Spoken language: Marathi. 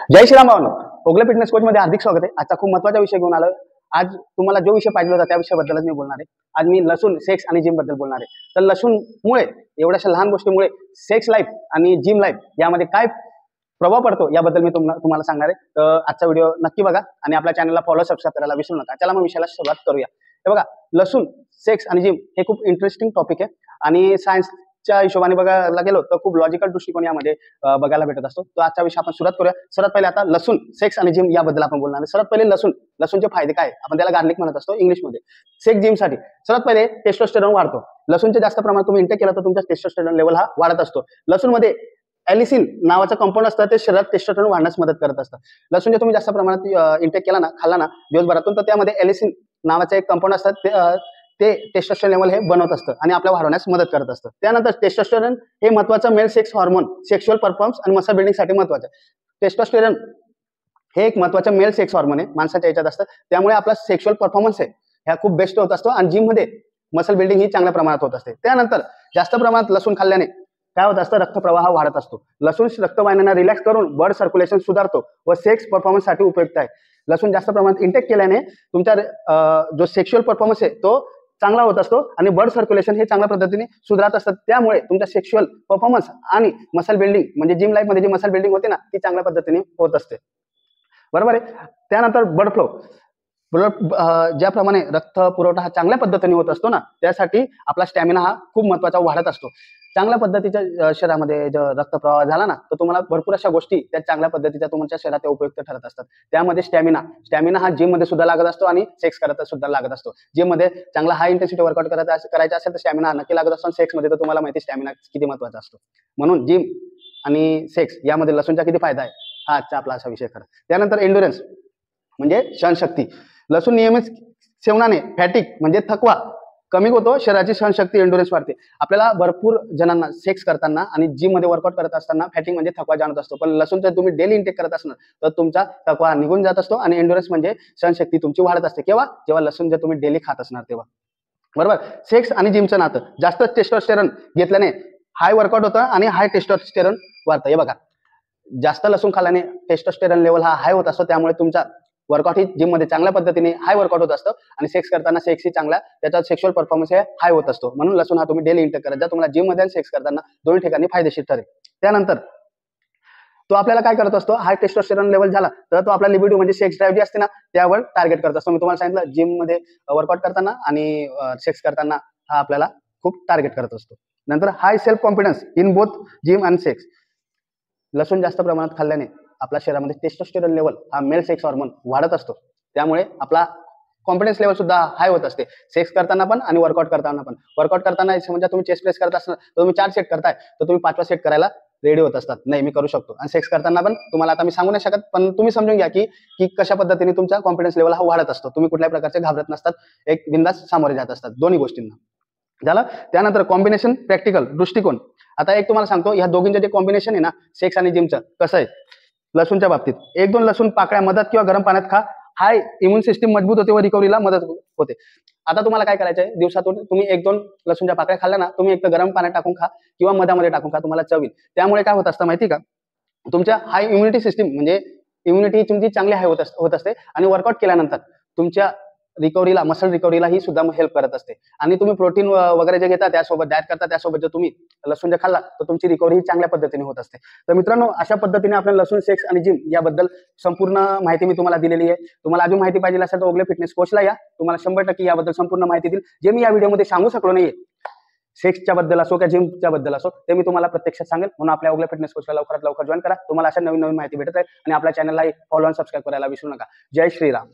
जय श्रीराम भावनो, ओगले फिटनेस कोच मध्ये हार्दिक स्वागत आहे। आजचा खूप महत्त्वाचा विषय घेऊन आलोय। आज तुम्हाला जो विषय पाहिजे होता त्या विषयाबद्दलच मी बोलणार आहे। आज मी लसूण, सेक्स आणि जिम बद्दल बोलणार आहे। तर लसूणमुळे एवढ्याशा लहान गोष्टीमुळे सेक्स लाईफ आणि जिम लाईफ यामध्ये काय प्रभाव पडतो याबद्दल मी तुम्हाला सांगणार आहे। तर आजचा व्हिडिओ नक्की बघा आणि आपल्या चॅनलला फॉलो, सबस्क्राइब करायला विसरू नका। चला मग विषयाला सुरुवात करूया। हे बघा, लसूण, सेक्स आणि जिम हे खूप इंटरेस्टिंग टॉपिक आहे आणि सायन्सच्या हिशोबाने बघायला गेलो तर खूप लॉजिकल दृष्टिकोन यामध्ये बघायला भेटत असतो। तर आजचा विषय आपण सुरुवात करूया। सर्वात पहिले आता लसूण, सेक्स आणि जिम याबद्दल आपण बोलणार आहे। सर्वात पहिले लसूणचे फायदे काय? आपण त्याला गार्लिक म्हणत असतो इंग्लिशमध्ये। सेक्स जिमसाठी सर्वात पहिले टेस्टोस्टेरॉन वाढतो। लसूणचे जास्त प्रमाणात तुम्ही इंटेक केला तर तुमचा टेस्टोस्टेरॉन लेवल हा वाढत असतो। लसूणमध्ये एलिसिन नावाचं कंपाऊंड असतं, ते शरीरात टेस्टोस्टेरॉन वाढण्यास मदत करत असतं। लसूण जे तुम्ही जास्त प्रमाणात इंटेक केला ना, खाल्ला ना दिवसभरातून, तर त्यामध्ये एलिसिन नावाचं एक कंपाऊंड असतं, ते टेस्टोस्टेरॉन लेवल हे बनवत असतं आणि आपल्या वाढवण्यास मदत करत असतं। त्यानंतर टेस्टोस्टेरॉन हे महत्त्वाचं mail sex hormone, sexual performance आणि मसल बिल्डिंगसाठी महत्त्वाचं आहे। टेस्टोस्टेरॉन हे एक महत्त्वाचं मेल सेक्स हार्मोन आहे, माणसाच्या याच्यात असतं, त्यामुळे आपला सेक्शुअल परफॉर्मन्स आहे ह्या खूप बेस्ट होत असतो आणि जिममध्ये मसल बिल्डिंग ही चांगल्या प्रमाणात होत असते। त्यानंतर जास्त प्रमाणात लसूण खाल्ल्याने काय होत असतं, रक्तप्रवाह वाढत असतो। लसूण रक्तवाहिन्यांना रिलॅक्स करून ब्लड सर्क्युलेशन सुधारतो व सेक्स परफॉर्मन्ससाठी उपयुक्त आहे। लसूण जास्त प्रमाणात इंटेक केल्याने तुमचा जो सेक्शुअल परफॉर्मन्स आहे तो चांगला होत असतो आणि ब्लड सर्क्युलेशन हे चांगल्या पद्धतीने सुधारत असतात। त्यामुळे तुमचा सेक्शुअल परफॉर्मन्स आणि मसल बिल्डिंग म्हणजे जिम लाईफ मध्ये जी मसल बिल्डिंग होते ना, ती चांगल्या पद्धतीने होत असते, बरोबर आहे। त्यानंतर ब्लड फ्लो, ज्याप्रमाणे रक्त पुरवठा हा चांगल्या पद्धतीने होत असतो ना, त्यासाठी आपला स्टॅमिना हा खूप महत्त्वाचा वाढत असतो। चांगल्या पद्धतीच्या शरीरामध्ये जर रक्तप्रवाह झाला ना, तर तुम्हाला भरपूर अशा गोष्टी त्या चांगल्या पद्धतीच्या तुमच्या शरीरात उपयुक्त ठरत असतात। त्यामध्ये स्टॅमिना हा जिम मध्ये सुद्धा लागत असतो आणि सेक्स करता सुद्धा लागत असतो। जिम मध्ये चांगला हाय इंटेन्सिटी वर्कआउट करायचा असेल तर स्टॅमिना नक्की लागत असतो, आणि सेक्स मध्ये तर तुम्हाला माहिती स्टॅमिना किती महत्त्वाचा असतो। म्हणून जिम आणि सेक्स यामध्ये लसूणचा किती फायदा आहे हा आजचा आपला असा विषय खरा। त्यानंतर एंड्युरन्स म्हणजे सहनशक्ती। लसूण नियमित सेवनाने फॅटिक म्हणजे थकवा कमी होतो, शरीराची सहनशक्ती एंड्युरन्स वाढते। आपल्याला भरपूर जणांना सेक्स करताना आणि जिम मध्ये वर्कआउट करत असताना फॅटिक म्हणजे थकवा जाणवत असतो, पण लसूण जर तुम्ही डेली इंटेक करत असणार तर तुमचा थकवा निघून जात असतो आणि एंड्युरन्स म्हणजे सहनशक्ती तुमची वाढत असते। केव्हा? जेव्हा लसूण जर तुम्ही डेली खात असणार तेव्हा, बरोबर। सेक्स आणि जिमचं नातं, जास्त टेस्टोस्टेरॉन घेतल्याने हाय वर्कआउट होतं आणि हाय टेस्टोस्टेरॉन वाढतं। हे बघा, जास्त लसूण खाल्ल्याने टेस्टोस्टेरॉन लेवल हा हाय होत असतो, त्यामुळे तुमचा वर्कआउट ही जिम मध्ये चांगल्या पद्धतीने हाय वर्कआउट होत असतं आणि सेक्स करताना सेक्स ही चांगला त्याचा सेक्शुअल परफॉर्मन्स हे हाय होत असतो। म्हणून लसूण हा तुम्ही डेली इंटेक करत जा, तुम्हाला जिम मध्ये आणि सेक्स करताना दोन्ही ठिकाणी फायदेशीर ठरेल। त्यानंतर तो आपल्याला काय करत असतो, हाय टेस्टोस्टेरॉन लेवल झाला तर तो आपला लिबिडो म्हणजे सेक्स ड्राईव्ह जी असते ना त्यावर टार्गेट करत असतो। मी तुम्हाला सांगितलं, जिम मध्ये वर्कआउट करताना आणि सेक्स करताना हा आपल्याला खूप टार्गेट करत असतो। नंतर high self confidence in both gym and sex. लसूण जास्त प्रमाणात खाल्ल्याने आपल्या शरीरामध्ये टेस्टोस्टेरॉन लेवल हा मेल सेक्स हार्मोन वाढत असतो, त्यामुळे आपला कॉन्फिडन्स लेवल सुद्धा हाय होत असते, सेक्स करताना पण आणि वर्कआउट करताना पण। वर्कआउट करताना म्हणजे तुम्ही चेस्ट प्रेस करत असणार तर तुम्ही 4 सेट करताय तर तुम्ही 5वा सेट करायला रेडी होत असतात, नाही मी करू शकतो। आणि सेक्स करताना पण तुम्हाला आता मी सांगू नाही शकत, पण तुम्ही समजून घ्या की कशा पद्धतीने तुमचा कॉन्फिडन्स लेवल हा वाढत असतो। तुम्ही कुठल्याही प्रकारचे घाबरत नसतात, एक बिंदास सामोरे जात असतात दोन्ही गोष्टींना, झालं। त्यानंतर कॉम्बिनेशन प्रॅक्टिकल दृष्टिकोन। आता एक तुम्हाला सांगतो, ह्या दोघींचे जे कॉम्बिनेशन आहे ना, सेक्स आणि जिमचं, कसं आहे लसूणच्या बाबतीत, 1-2 लसूण पाकळ्या मदत किंवा गरम पाण्यात खा, हाय इम्युन सिस्टीम मजबूत होते व रिकव्हरीला मदत होते। आता तुम्हाला काय करायचं आहे, दिवसातून तुम्ही 1-2 लसूणच्या पाकळ्या खाल्ल्या ना, तुम्ही एक तर गरम पाण्यात टाकून खा किंवा मधामध्ये टाकून खा, तुम्हाला चव येईल। त्यामुळे काय होत असतं माहिती का, तुमच्या हाय इम्युनिटी सिस्टीम म्हणजे इम्युनिटी तुमची चांगली हाय होत असते आणि वर्कआउट केल्यानंतर तुमच्या रिकव्हरीला, मसल रिकव्हरीला ही सुद्धा हेल्प करत असते। आणि तुम्ही प्रोटीन वगैरे जे घेता त्यासोबत डाएट करता त्यासोबत जर तुम्ही लसूण जर खाल्ला तर तुमची रिकव्हरी चांगल्या पद्धतीने होत असते। तर मित्रांनो, अशा पद्धतीने आपण लसूण, सेक्स आणि जिम याबद्दल संपूर्ण माहिती मी तुम्हाला दिलेली आहे। तुम्हाला अजून माहिती पाहिजे असेल तर ओगले फिटनेस कोचला या, तुम्हाला 100% याबद्दल संपूर्ण माहिती देईल। जे मी या व्हिडिओमध्ये सांगू शकलो नाहीये, सेक्सच्या बद्दल असो किंवा जिमच्या बद्दल असो, ते मी तुम्हाला प्रत्यक्षात सांगेल। म्हणून आपल्या ओगले फिटनेस कोचला लवकरात लवकर जॉईन करा, तुम्हाला अशा नवीन माहिती भेटत राहील। आणि आपल्या चॅनलला फॉलो आणि सबस्क्राईब करायला विसरू नका। जय श्रीराम।